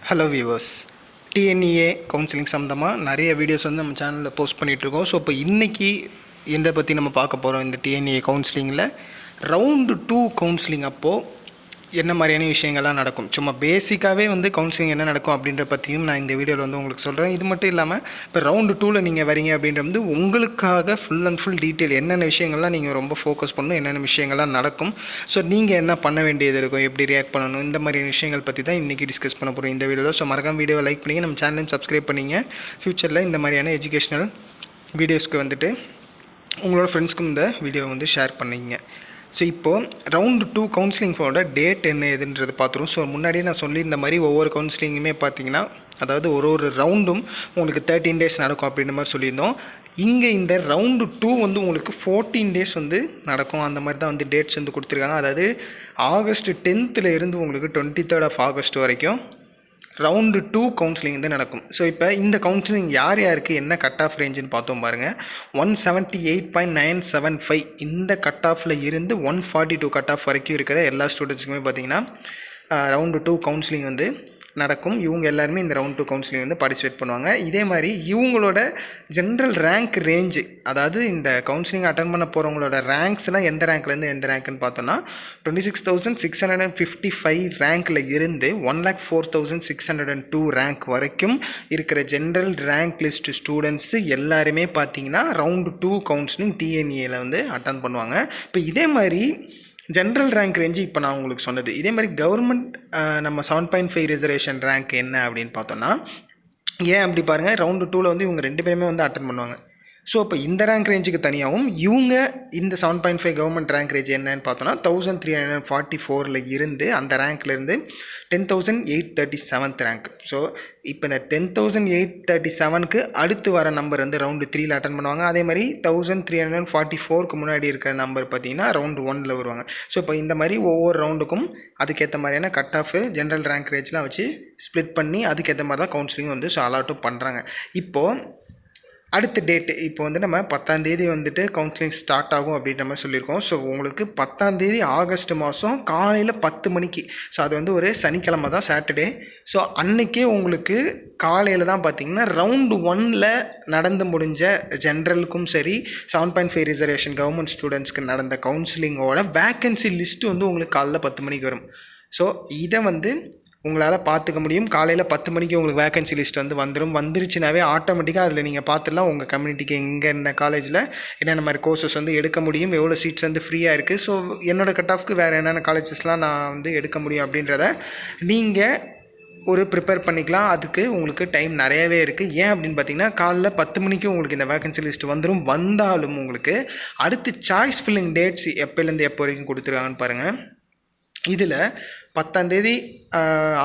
Hello viewers, TNEA counselling சம்மந்தமாக நிறைய videos வந்து நம்ம சேனலில் போஸ்ட் பண்ணிகிட்ருக்கோம். ஸோ இப்போ இன்றைக்கி எதை பற்றி நம்ம பார்க்க போகிறோம், இந்த டிஎன்இஏ கவுன்சிலிங்கில் ரவுண்டு 2 கவுன்சிலிங் அப்போது என்ன மாதிரியான விஷயங்கள்லாம் நடக்கும், சும்மா பேசிக்காகவே வந்து கவுன்சிலிங் என்ன நடக்கும் அப்படின்ற பற்றியும் நான் இந்த வீடியோவில் வந்து உங்களுக்கு சொல்கிறேன். இது மட்டும் இல்லாமல் இப்போ ரவுண்டு 2ல் நீங்கள் வரீங்க அப்படின்றது வந்து உங்களுக்காக ஃபுல் அண்ட் ஃபுல் டீட்டெயில் என்னென்ன விஷயங்கள்லாம் நீங்கள் ரொம்ப ஃபோக்கஸ் பண்ணணும், என்னென்ன விஷயங்கள்லாம் நடக்கும், ஸோ நீங்கள் என்ன பண்ண வேண்டியது இருக்கும், எப்படி ரியாக்ட் பண்ணணும், இந்த மாதிரியான விஷயங்கள் பற்றி தான் இன்றைக்கி டிஸ்கஸ் பண்ண போகிறோம் இந்த வீடியோவில். ஸோ மறக்காம வீடியோவை லைக் பண்ணிங்க, நம்ம சேனலையும் சப்ஸ்கிரைப் பண்ணிங்க. ஃப்யூச்சரில் இந்த மாதிரியான எஜுகேஷ்னல் வீடியோஸ்க்கு வந்துட்டு உங்களோட ஃப்ரெண்ட்ஸ்க்கும் இந்த வீடியோவை வந்து ஷேர் பண்ணிங்க. ஸோ இப்போது ரவுண்டு 2 கவுன்சிலிங்கோட டேட் என்ன எதுன்றது பார்த்துருவோம். ஸோ முன்னாடியே நான் சொல்லியிருந்த மாதிரி ஒவ்வொரு கவுன்சிலிங்குமே பார்த்தீங்கன்னா, அதாவது ஒரு ரவுண்டும் உங்களுக்கு 13 டேஸ் நடக்கும் அப்படின்ற மாதிரி சொல்லியிருந்தோம். இங்கே இந்த ரவுண்டு 2 வந்து உங்களுக்கு 14 டேஸ் வந்து நடக்கும். அந்த மாதிரி தான் வந்து டேட்ஸ் வந்து கொடுத்துருக்காங்க. அதாவது ஆகஸ்ட் 10th இருந்து உங்களுக்கு 23rd ஆகஸ்ட் வரைக்கும் ரவுண்டு 2 கவுன்சிலிங் வந்து நடக்கும். ஸோ இப்போ இந்த கவுன்சிலிங் யார் யாருக்கு என்ன கட் ஆஃப் ரேஞ்சுன்னு பார்த்தோம் பாருங்கள். 178.975 இந்த கட் ஆஃபில் இருந்து 142 கட் ஆஃப் வரைக்கும் இருக்கிற எல்லா ஸ்டூடெண்ட்ஸுக்குமே பார்த்திங்கன்னா ரவுண்டு 2 கவுன்சிலிங் வந்து நடக்கும். இவங்க எல்லாருமே இந்த ரவுண்ட் 2 கவுன்சிலிங் வந்து பார்ட்டிசிபேட் பண்ணுவாங்க. இதே மாதிரி இவங்களோட ஜென்ரல் ரேங்க் ரேஞ்சு, அதாவது இந்த கவுன்சிலிங் அட்டன் பண்ண போகிறவங்களோட ரேங்க்ஸ்லாம் எந்த ரேங்க்லேருந்து எந்த ரேங்க்னு பார்த்தோன்னா 26,655 ரேங்க்கில் இருந்து 1,04,602 ரேங்க் வரைக்கும் இருக்கிற ஜென்ரல் ரேங்க் லிஸ்ட் ஸ்டூடெண்ட்ஸு எல்லாருமே பார்த்திங்கன்னா ரவுண்டு 2 கவுன்சிலிங் டிஎன்இஏல வந்து அட்டன் பண்ணுவாங்க. இப்போ இதே மாதிரி ஜென்ரல் ரேங்க் ரேஞ்சு இப்போ நான் உங்களுக்கு சொன்னது. இதே மாதிரி கவர்மெண்ட் நம்ம 7.5 ரிசர்வேஷன் ரேங்க் என்ன அப்படின்னு பார்த்தோன்னா, ஏன் அப்படி பாருங்கள், ரவுண்டு 2ல் வந்து இவங்க 2 பேருமே வந்து அட்டன் பண்ணுவாங்க. ஸோ இப்போ இந்த ரேங்க் ரேஞ்சுக்கு தனியாகவும் இவங்க இந்த 7.5 கவர்மெண்ட் ரேங்க் ரேஞ்ச் என்னன்னு பார்த்தோன்னா 1344 இருந்து அந்த ரேங்க்லேருந்து 10,837 ரேங்க். ஸோ இப்போ இந்த 10,837க்கு அடுத்து வர நம்பர் வந்து ரவுண்டு 3ல் அட்டன் பண்ணுவாங்க. அதே மாதிரி 1344க்கு முன்னாடி இருக்கிற நம்பர் பார்த்திங்கன்னா ரவுண்டு 1ல் வருவாங்க. ஸோ இப்போ இந்த மாதிரி ஒவ்வொரு ரவுண்டுக்கும் அதுக்கேற்ற மாதிரியான கட் ஆஃப் ஜென்ரல் ரேங்க் ரேஞ்ச்லாம் வச்சு ஸ்ப்ளிட் பண்ணி அதுக்கேற்ற மாதிரி தான் கவுன்சிலிங் வந்து அலாட்டும் பண்ணுறாங்க. இப்போது அடுத்த டேட்டு இப்போ வந்து நம்ம 10ஆம் தேதி வந்துட்டு கவுன்சிலிங் ஸ்டார்ட் ஆகும் அப்படின்ற மாதிரி சொல்லியிருக்கோம். ஸோ உங்களுக்கு 10ஆம் தேதி ஆகஸ்ட் மாதம் காலையில் 10 மணிக்கு, ஸோ அது வந்து ஒரு சனிக்கிழமை தான், சாட்டர்டே. ஸோ அன்றைக்கே உங்களுக்கு காலையில் தான் பார்த்திங்கன்னா ரவுண்டு 1ல் நடந்து முடிஞ்ச ஜென்ரலுக்கும் சரி 7.5 ரிசர்வேஷன் கவர்மெண்ட் ஸ்டூடெண்ட்ஸ்க்கு நடந்த கவுன்சிலிங்கோட வேக்கன்சி லிஸ்ட்டு வந்து உங்களுக்கு காலையில் 10 மணிக்கு வரும். ஸோ இதை வந்து உங்களால் பார்த்துக்க முடியும். காலையில் 10 மணிக்கு உங்களுக்கு வேக்கன்சி லிஸ்ட் வந்து வந்துருச்சுனாவே ஆட்டோமேட்டிக்காக அதில் நீங்கள் பார்த்துடலாம் உங்கள் கம்யூனிட்டிக்கு எங்கே என்ன காலேஜில் என்னென்ன மாதிரி கோர்சஸ் வந்து எடுக்க முடியும், எவ்வளோ சீட்ஸ் வந்து ஃப்ரீயாக இருக்குது, ஸோ என்னோடய கட் ஆஃப்க்கு வேறு என்னென்ன காலேஜஸ்லாம் நான் வந்து எடுக்க முடியும் அப்படின்றத நீங்கள் ஒரு ப்ரிப்பேர் பண்ணிக்கலாம். அதுக்கு உங்களுக்கு டைம் நிறையவே இருக்குது. ஏன் அப்படின்னு பார்த்தீங்கன்னா, காலைல 10 மணிக்கு உங்களுக்கு இந்த வேக்கன்சி லிஸ்ட் வந்தாலும் உங்களுக்கு அடுத்து சாய்ஸ் ஃபில்லிங் டேட்ஸ் எப்போலேருந்து எப்போ வரைக்கும் கொடுத்துருக்காங்கன்னு பாருங்கள். இதில் 10ஆம் தேதி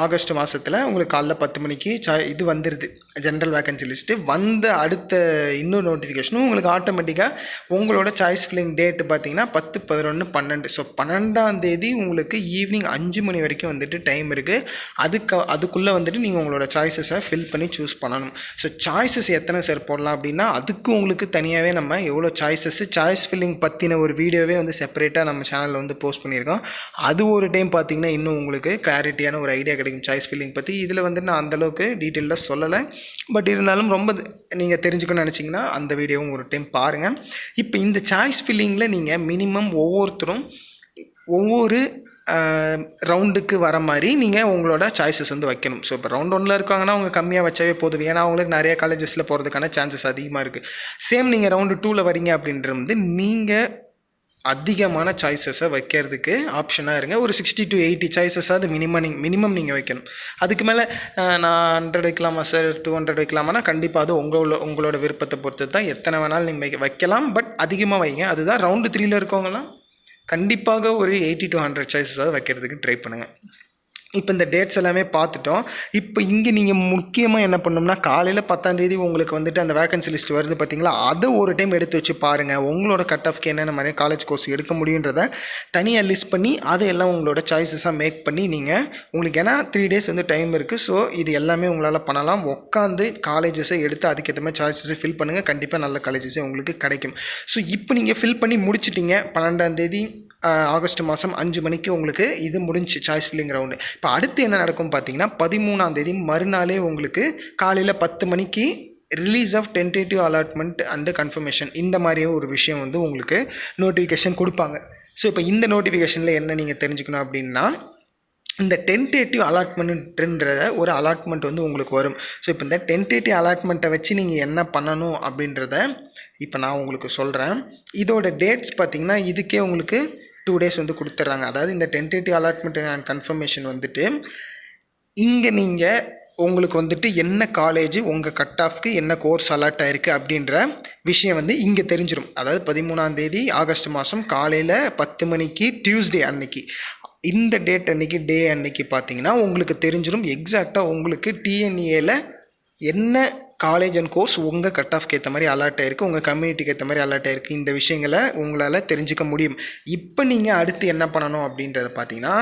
ஆகஸ்ட் மாதத்தில் உங்களுக்கு காலைல 10 மணிக்கு இது வந்துடுது ஜென்ரல் வேக்கன்சி லிஸ்ட்டு. வந்த அடுத்த இன்னொரு நோட்டிஃபிகேஷனும் உங்களுக்கு ஆட்டோமேட்டிக்காக உங்களோட சாய்ஸ் ஃபில்லிங் டேட்டு பார்த்திங்கன்னா 10, 11, 12. ஸோ 12ஆம் தேதி உங்களுக்கு ஈவினிங் 5 மணி வரைக்கும் வந்துட்டு டைம் இருக்குது. அதுக்குள்ளே வந்துட்டு நீங்கள் உங்களோட சாய்ஸஸை ஃபில் பண்ணி சூஸ் பண்ணணும். ஸோ சாய்ஸஸ் எத்தனை சார் போடலாம் அப்படின்னா, அதுக்கு உங்களுக்கு தனியாகவே நம்ம எவ்வளோ சாய்ஸ் ஃபில்லிங் பற்றின ஒரு வீடியோவே வந்து செப்பரேட்டாக நம்ம சேனலில் வந்து போஸ்ட் பண்ணியிருக்கோம். அது ஒரு டைம் பார்த்திங்கன்னா இன்னும் உங்களுக்கு கிளாரிட்டியான ஒரு ஐடியா கிடைக்கும் சாய்ஸ் ஃபில்லிங் பற்றி. இதில் வந்து நான் அந்தளவுக்கு டீட்டெயிலாக சொல்லலை, பட் இருந்தாலும் ரொம்ப நீங்கள் தெரிஞ்சுக்கணும்னு நினச்சிங்கன்னா அந்த வீடியோவும் ஒரு டைம் பாருங்கள். இப்போ இந்த சாய்ஸ் ஃபில்லிங்கில் நீங்கள் மினிமம் ஒவ்வொருத்தரும் ஒவ்வொரு ரவுண்டுக்கு வர மாதிரி நீங்கள் உங்களோட சாய்ஸஸ் வந்து வைக்கணும். ஸோ இப்போ ரவுண்ட் 1ல் இருக்காங்கன்னா அவங்க கம்மியாக வச்சாவே போதும், ஏன்னா அவங்களுக்கு நிறைய காலேஜஸில் போகிறதுக்கான சான்சஸ் அதிகமாக இருக்குது. சேம் நீங்கள் ரவுண்டு 2ல் வரீங்க அப்படின்றது வந்து நீங்கள் அதிகமான சாய்ஸஸை வைக்கிறதுக்கு ஆப்ஷனாக இருங்க. ஒரு 60 to 80 சாய்ஸஸாவது மினிமம் நீங்கள் வைக்கணும். அதுக்கு மேலே நான் 100 வைக்கலாமா சார், 200 வைக்கலாமான்னா கண்டிப்பாக அது உங்களோட விருப்பத்தை பொறுத்து தான். எத்தனை வேணாலும் நீங்கள் வைக்கலாம், பட் அதிகமாக வைங்க. அதுதான் ரவுண்டு 3ல் இருக்கவங்கலாம் கண்டிப்பாக ஒரு 80 to 100 சாய்ஸஸாவது வைக்கிறதுக்கு ட்ரை பண்ணுங்கள். இப்போ இந்த டேட்ஸ் எல்லாமே பார்த்துட்டோம். இப்போ இங்கே நீங்கள் முக்கியமாக என்ன பண்ணணும்னா, காலையில் 10ஆம் தேதி உங்களுக்கு வந்துட்டு அந்த வேக்கன்சி லிஸ்ட் வருது பார்த்திங்களா, அதை ஒரு டைம் எடுத்து வச்சு பாருங்கள். உங்களோட கட் ஆஃப்க்கு என்னென்ன மாதிரி காலேஜ் கோர்ஸ் எடுக்க முடியுன்றதை தனியாக லிஸ்ட் பண்ணி அதையெல்லாம் உங்களோட சாய்ஸஸாக மேக் பண்ணி நீங்கள் உங்களுக்கு ஏன்னா 3 days வந்து டைம் இருக்குது. ஸோ இது எல்லாமே உங்களால் பண்ணலாம். உட்காந்து காலேஜஸை எடுத்து அதுக்கேற்ற மாதிரி சாய்ஸஸை ஃபில் பண்ணுங்கள். கண்டிப்பாக நல்ல காலேஜஸே உங்களுக்கு கிடைக்கும். ஸோ இப்போ நீங்கள் ஃபில் பண்ணி முடிச்சிட்டிங்க. 12ஆம் தேதி ஆகஸ்ட் மாதம் 5 மணிக்கு உங்களுக்கு இது முடிஞ்சு சாய்ஸ் ஃபில்லிங் ரவுண்டு. இப்போ அடுத்து என்ன நடக்கும் பார்த்தீங்கன்னா 13ஆம் தேதி மறுநாளே உங்களுக்கு காலையில் 10 மணிக்கு release of tentative allotment and confirmation இந்த மாதிரியே ஒரு விஷயம் வந்து உங்களுக்கு நோட்டிஃபிகேஷன் கொடுப்பாங்க. ஸோ இப்போ இந்த நோட்டிஃபிகேஷனில் என்ன நீங்கள் தெரிஞ்சுக்கணும் அப்படின்னா, இந்த டென்டேட்டிவ் அலாட்மெண்ட்டுன்ற ஒரு அலாட்மெண்ட் வந்து உங்களுக்கு வரும். ஸோ இப்போ இந்த டென்டேட்டிவ் அலாட்மெண்ட்டை வச்சு நீங்கள் என்ன பண்ணணும் அப்படின்றத இப்போ நான் உங்களுக்கு சொல்கிறேன். இதோட டேட்ஸ் பார்த்திங்கன்னா இதுக்கே உங்களுக்கு 2 days வந்து கொடுத்துட்றாங்க. அதாவது இந்த டென்டேட்டிவ் அலாட்மெண்ட் அண்ட் கன்ஃபர்மேஷன் வந்துட்டு இங்கே நீங்கள் உங்களுக்கு வந்துட்டு என்ன காலேஜ் உங்கள் கட் ஆஃப்க்கு என்ன கோர்ஸ் அலாட் ஆகிருக்கு அப்படின்ற விஷயம் வந்து இங்கே தெரிஞ்சிடும். அதாவது 13ஆம் தேதி ஆகஸ்ட் மாதம் காலையில் 10 மணிக்கு டியூஸ்டே அன்னைக்கு, இந்த டேட் அன்னைக்கு டே அன்னைக்கு பார்த்தீங்கன்னா உங்களுக்கு தெரிஞ்சிடும் எக்ஸாக்டாக உங்களுக்கு டிஎன்ஏல என்ன காலேஜ் அண்ட் கோர்ஸ் உங்கள் கட் ஆஃப்க்கு ஏற்ற மாதிரி அலாட் ஆகிருக்கு, உங்கள் கம்யூனிட்டிக்கு ஏற்ற மாதிரி அலாட் ஆகிருக்கு. இந்த விஷயங்களை உங்களால் தெரிஞ்சுக்க முடியும். இப்போ நீங்கள் அடுத்து என்ன பண்ணணும் அப்படின்றத பார்த்தீங்கன்னா,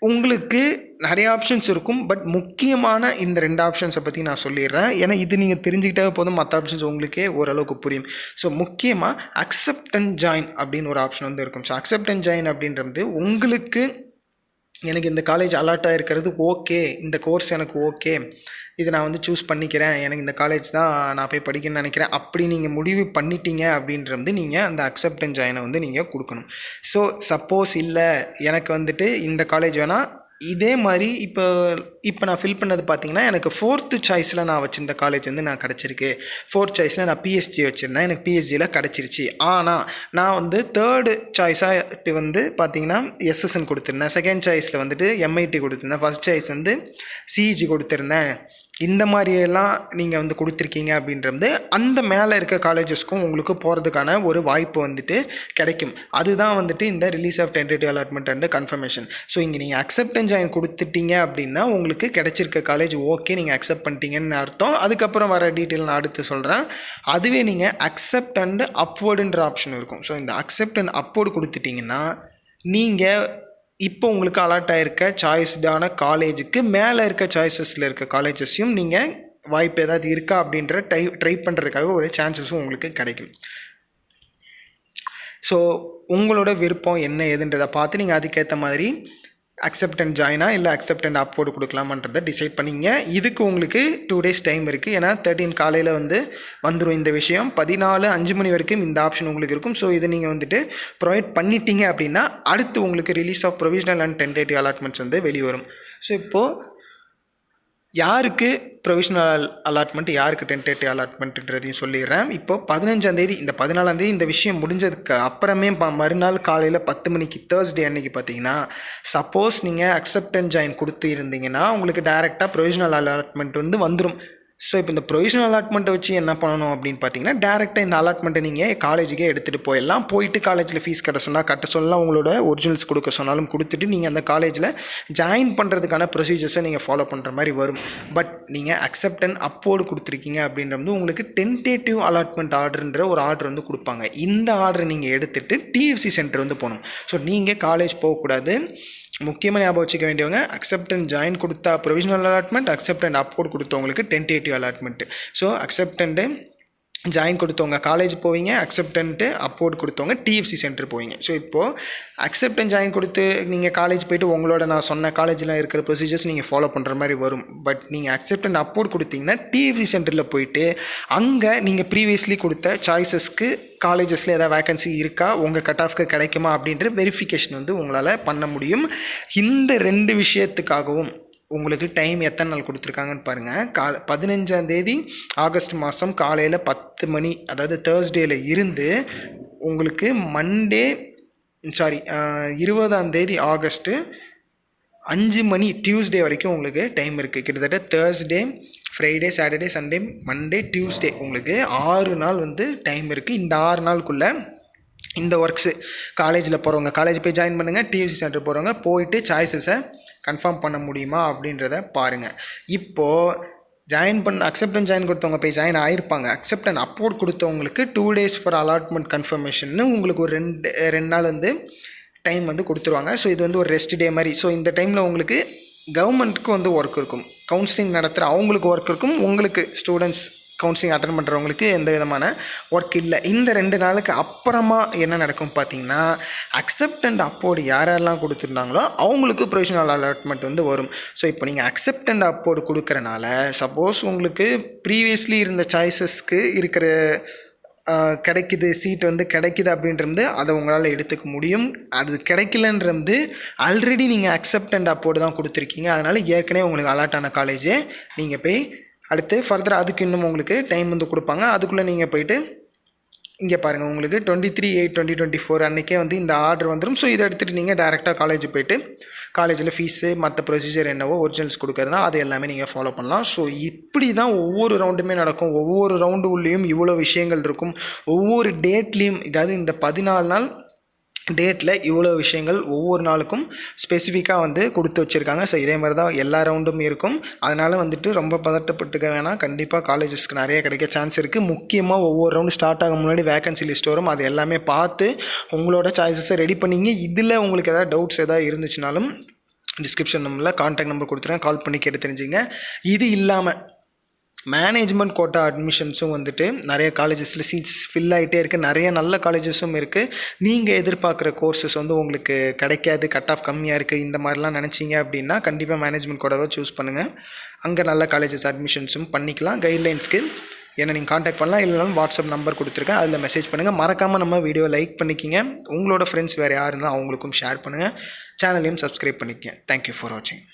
உங்களுக்கு நிறைய ஆப்ஷன்ஸ் இருக்கும். பட் முக்கியமான இந்த 2 ஆப்ஷன்ஸை பற்றி நான் சொல்லிடுறேன். ஏன்னா இது நீங்கள் தெரிஞ்சுக்கிட்டே போதும், மற்ற ஆப்ஷன்ஸ் உங்களுக்கே ஓரளவுக்கு புரியும். ஸோ முக்கியமாக அக்செப்ட் அண்ட் ஜாயின் அப்படின்னு ஒரு ஆப்ஷன் வந்து இருக்கும். ஸோ அக்செப்ட் அண்ட் ஜாயின் அப்படின்றது உங்களுக்கு எனக்கு இந்த காலேஜ் அலாட் ஆகிருக்கிறது ஓகே, இந்த கோர்ஸ் எனக்கு ஓகே, இதை நான் வந்து சூஸ் பண்ணிக்கிறேன், எனக்கு இந்த காலேஜ் தான் நான் போய் படிக்கணும்னு நினைக்கிறேன் அப்படி நீங்கள் முடிவு பண்ணிட்டீங்க அப்படின்றது நீங்கள் அந்த அக்செப்ட் அண்ட் ஜாயினை வந்து நீங்கள் கொடுக்கணும். ஸோ சப்போஸ் இல்லை எனக்கு வந்துட்டு இந்த காலேஜ் வேணால், இதே மாதிரி இப்போ நான் ஃபில் பண்ணது பார்த்தீங்கன்னா எனக்கு 4th சாய்ஸில் நான் வச்சுருந்த காலேஜ் வந்து நான் கிடச்சிருக்கு. 4th சாய்ஸில் நான் பிஎஸ்ஜி வச்சுருந்தேன், எனக்கு பிஎஸ்ஜியில் கிடச்சிருச்சு. ஆனால் நான் வந்து 3rd சாய்ஸாக இப்போ வந்து பார்த்தீங்கன்னா எஸ்எஸ்என் கொடுத்துருந்தேன், 2nd சாய்ஸில் வந்துட்டு எம்ஐடி கொடுத்துருந்தேன், 1st சாய்ஸ் வந்து சிஇஜி கொடுத்துருந்தேன். இந்த மாதிரியெல்லாம் நீங்கள் வந்து கொடுத்துருக்கீங்க அப்படின்றது அந்த மேலே இருக்க காலேஜஸ்க்கும் உங்களுக்கு போகிறதுக்கான ஒரு வாய்ப்பு வந்துட்டு கிடைக்கும். அதுதான் வந்துட்டு இந்த release of tentative allotment and confirmation. So இங்கே நீங்கள் அக்செப்ட் அண்ட் ஜாயின் கொடுத்துட்டீங்க அப்படின்னா உங்களுக்கு கிடைச்சிருக்க காலேஜ் ஓகே, நீங்கள் அக்செப்ட் பண்ணிட்டீங்கன்னு அர்த்தம். அதுக்கப்புறம் வர டீட்டெயில் நான் அடுத்து சொல்கிறேன். அதுவே நீங்கள் அக்செப்ட் அண்ட் அப்வர்டுன்ற ஆப்ஷன் இருக்கும். ஸோ இந்த அக்செப்ட் அண்ட் அப்வர்டு கொடுத்துட்டிங்கன்னா நீங்கள் இப்போ உங்களுக்கு அலாட் ஆகிருக்க சாய்ஸ்டான காலேஜுக்கு மேலே இருக்க சாய்ஸஸில் இருக்க காலேஜஸையும் நீங்கள் வாய்ப்பு ஏதாவது இருக்கா அப்படின்ற ட்ரை பண்ணுறதுக்காக ஒரு சான்சஸும் உங்களுக்கு கிடைக்கும். ஸோ உங்களோட விருப்பம் என்ன ஏதுன்றதை பார்த்து நீங்கள் அதுக்கேற்ற மாதிரி அக்செப்ட் அண்ட் ஜாயினா இல்லை அக்செப்ட் அண்ட் அப்போர்டு கொடுக்கலாமன்றதை டிசைட் பண்ணிங்க. இதுக்கு உங்களுக்கு 2 days டைம் இருக்குது. ஏன்னா 13 காலையில் வந்துடும் இந்த விஷயம். 14 5 மணி வரைக்கும் இந்த ஆப்ஷன் உங்களுக்கு இருக்கும். ஸோ இதை நீங்கள் வந்துட்டு ப்ரொவைட் பண்ணிட்டீங்க அப்படின்னா அடுத்து உங்களுக்கு release of provisional and tentative allotments வந்து வெளிவரும். ஸோ இப்போது யாருக்கு ப்ரொவிஷனல் அலாட்மெண்ட், யாருக்கு டென்டேட்டிவ் அலாட்மெண்ட்ன்றதையும் சொல்லிடுறேன். இப்போது 15ஆம் தேதி இந்த 14ஆம் தேதி இந்த விஷயம் முடிஞ்சதுக்கு அப்புறமே மறுநாள் காலையில் 10 மணிக்கு தேர்ஸ்டே அன்றைக்கி பார்த்தீங்கன்னா, சப்போஸ் நீங்கள் அக்செப்ட் அண்ட் ஜாயின் கொடுத்து இருந்தீங்கன்னா உங்களுக்கு டேரெக்டாக ப்ரொவிஷனல் அலாட்மெண்ட் வந்து வந்துடும். ஸோ இப்போ இந்த ப்ரொவிஷனல் அலாட்மெண்ட்டை வச்சு என்ன பண்ணணும் அப்படின்னு பார்த்தீங்கன்னா, டேரெக்டாக இந்த அலாட்மெண்ட்டை நீங்கள் காலேஜுக்கே எடுத்துகிட்டு போயிடலாம். போயிட்டு காலேஜில் ஃபீஸ் கட்ட சொல்லலாம், உங்களோட ஒரிஜினல்ஸ் கொடுக்க சொன்னாலும் கொடுத்துட்டு நீங்கள் அந்த காலேஜில் ஜாயின் பண்ணுறதுக்கான ப்ரொசீஜர்ஸை நீங்கள் ஃபாலோ பண்ணுற மாதிரி வரும். பட் நீங்கள் அக்செப்ட் அண்ட் அப்போர்டு கொடுத்துருக்கீங்க அப்படின்றது உங்களுக்கு டென்டேட்டிவ் அலாட்மெண்ட் ஆர்டர்ன்ற ஒரு ஆர்டர் வந்து கொடுப்பாங்க. இந்த ஆர்டரை நீங்கள் எடுத்துகிட்டு டிஎஃப்சி சென்டர் வந்து போகணும். ஸோ நீங்கள் காலேஜ் போகக்கூடாது. முக்கியமாக ஞாபகம் வச்சுக்க வேண்டியவங்க, அக்செப்ட் அண்ட் ஜாயின் கொடுத்தா provisional allotment, accept and upward கொடுத்தவங்களுக்கு tentative allotment. So accept and join கொடுத்தவங்க காலேஜ் போவீங்க, அக்செப்டன்ட்டு அப்போர்டு கொடுத்தவங்க டிஎஃப்சி சென்டர் போவீங்க. ஸோ இப்போது அக்செப்ட் அண்ட் ஜாயின் கொடுத்து நீங்கள் காலேஜ் போய்ட்டு உங்களோட நான் சொன்ன காலேஜில் இருக்கிற ப்ரொசீஜர்ஸ் நீங்கள் ஃபாலோ பண்ணுற மாதிரி வரும். பட் நீங்கள் அக்செப்ட் அண்ட் அப்போர்டு கொடுத்தீங்கன்னா டிஎஃப்சி சென்டரில் போயிட்டு அங்கே நீங்கள் ப்ரீவியஸ்லி கொடுத்த சாய்ஸஸ்க்கு காலேஜஸில் ஏதாவது வேக்கன்சி இருக்கா, உங்கள் கட் ஆஃப்க்கு கிடைக்குமா அப்படின்ற வெரிஃபிகேஷன் வந்து உங்களால் பண்ண முடியும். இந்த 2 விஷயத்துக்காகவும் உங்களுக்கு டைம் எத்தனை நாள் கொடுத்துருக்காங்கன்னு பாருங்கள். 15ஆம் தேதி ஆகஸ்ட் மாதம் காலையில் 10 மணி, அதாவது தேர்ஸ்டேயில் இருந்து உங்களுக்கு 20ஆம் தேதி ஆகஸ்ட்டு 5 மணி டியூஸ்டே வரைக்கும் உங்களுக்கு டைம் இருக்குது. கிட்டத்தட்ட Thursday, Friday, Saturday, Sunday, Monday, Tuesday உங்களுக்கு 6 நாள் வந்து டைம் இருக்குது. இந்த 6 நாளுக்குள்ளே இந்த ஒர்க்ஸு காலேஜில் போகிறவங்க காலேஜ் போய் ஜாயின் பண்ணுங்கள், டிஎஃப்சி சென்டர் போகிறவங்க போயிட்டு சாய்ஸஸை கன்ஃபார்ம் பண்ண முடியுமா அப்படின்றத பாருங்கள். இப்போது அக்செப்ட் அண்ட் ஜாயின் கொடுத்தவங்க போய் ஜாயின் ஆகிருப்பாங்க. அக்செப்ட் அண்ட் அப்போர்ட் கொடுத்தவங்களுக்கு 2 days ஃபார் அலாட்மெண்ட் கன்ஃபர்மேஷன்னு உங்களுக்கு ஒரு 2 நாள் வந்து டைம் வந்து கொடுத்துருவாங்க. ஸோ இது வந்து ஒரு ரெஸ்ட் டே மாதிரி. ஸோ இந்த டைமில் உங்களுக்கு கவர்மெண்ட்டுக்கு வந்து ஒர்க் இருக்கும், கவுன்சிலிங் நடத்துகிற அவங்களுக்கு ஒர்க் இருக்கும், உங்களுக்கு ஸ்டூடெண்ட்ஸ் கவுன்சிலிங் அட்டன் பண்ணுறவங்களுக்கு எந்த விதமான ஒர்க் இல்லை. இந்த 2 நாளுக்கு அப்புறமா என்ன நடக்கும் பார்த்தீங்கன்னா, அக்செப்ட் அண்ட் அப்போர்டு யாரெல்லாம் கொடுத்துருந்தாங்களோ அவங்களுக்கு ப்ரொவிஷனல் அலாட்மெண்ட் வந்து வரும். ஸோ இப்போ நீங்கள் அக்செப்ட் அண்ட் அப்போர்டு கொடுக்குறனால சப்போஸ் உங்களுக்கு ப்ரீவியஸ்லி இருந்த சாய்ஸஸ்க்கு இருக்கிற கிடைக்குது, சீட் வந்து கிடைக்குது அப்படின்றது அதை உங்களால் எடுத்துக்க முடியும். அது கிடைக்கலன்றது ஆல்ரெடி நீங்கள் அக்செப்ட் அண்ட் அப்போர்டு தான் கொடுத்துருக்கீங்க. அதனால் ஏற்கனவே உங்களுக்கு அலாட் ஆன காலேஜே நீங்கள் போய் அடுத்து ஃபர்தராக அதுக்கு இன்னும் உங்களுக்கு டைம் வந்து கொடுப்பாங்க. அதுக்குள்ளே நீங்கள் போய்ட்டு இங்கே பாருங்கள், உங்களுக்கு 23/8/2024 அன்றைக்கே வந்து இந்த ஆர்டர் வந்துடும். ஸோ இதை எடுத்துகிட்டு நீங்கள் டேரெக்டாக காலேஜ் போய்ட்டு காலேஜில் ஃபீஸு மற்ற ப்ரொசீஜர் என்னவோ ஒரிஜினல்ஸ் கொடுக்குறதுனா அது எல்லாமே நீங்கள் ஃபாலோ பண்ணலாம். ஸோ இப்படி தான் ஒவ்வொரு ரவுண்டுமே நடக்கும். ஒவ்வொரு ரவுண்டு உள்ளேயும் இவ்வளோ விஷயங்கள் இருக்கும். ஒவ்வொரு டேட்லேயும், இதாவது இந்த 14 நாள் டேட்டில் இவ்வளோ விஷயங்கள் ஒவ்வொரு நாளுக்கும் ஸ்பெசிஃபிக்காக வந்து கொடுத்து வச்சுருக்காங்க. ஸோ இதே மாதிரி தான் எல்லா ரவுண்டும் இருக்கும். அதனால் வந்துட்டு ரொம்ப பதட்டப்பட்டுக்க வேணாம். கண்டிப்பாக காலேஜஸ்க்கு நிறைய கிடைக்க சான்ஸ் இருக்குது. முக்கியமாக ஒவ்வொரு ரவுண்டு ஸ்டார்ட் ஆகும் முன்னாடி வேகன்சி லிஸ்ட் வரும். அது எல்லாமே பார்த்து உங்களோட சாய்ஸஸை ரெடி பண்ணிங்க. இதில் உங்களுக்கு எதாவது டவுட்ஸ் எதாவது இருந்துச்சுனாலும் டிஸ்கிரிப்ஷன் நம்பரில் கான்டாக்ட் நம்பர் கொடுத்துருங்க, கால் பண்ணி கேட்டு தெரிஞ்சுங்க. இது இல்லாமல் மேனேஜ்மெண்ட் கோட்டா அட்மிஷன்ஸும் வந்துட்டு நிறைய காலேஜஸில் சீட்ஸ் ஃபில் ஆகிட்டே இருக்குது. நிறைய நல்ல காலேஜஸும் இருக்குது. நீங்கள் எதிர்பார்க்குற கோர்சஸ் வந்து உங்களுக்கு கிடைக்காது, கட் ஆஃப் கம்மியாக இருக்குது, இந்த மாதிரிலாம் நினச்சிங்க அப்படின்னா கண்டிப்பாக மேனேஜ்மெண்ட் கோட்டாவை சூஸ் பண்ணுங்கள். அங்கே நல்ல காலேஜஸ் அட்மிஷன்ஸும் பண்ணிக்கலாம். கைட்லைன்ஸ்க்கு என்னை நீங்கள் காண்டாக்ட் பண்ணலாம். இல்லைனாலும் வாட்ஸ்அப் நம்பர் கொடுத்துருக்கேன், அதில் மெசேஜ் பண்ணுங்கள். மறக்காமல் நம்ம வீடியோ லைக் பண்ணிக்கிங்க. உங்களோட ஃப்ரெண்ட்ஸ் வேறு யார் இருந்தால் அவங்களுக்கும் ஷேர் பண்ணுங்கள். சேனலையும் சப்ஸ்கிரைப் பண்ணிக்கங்க. தேங்க்யூ ஃபார் வாட்சிங்.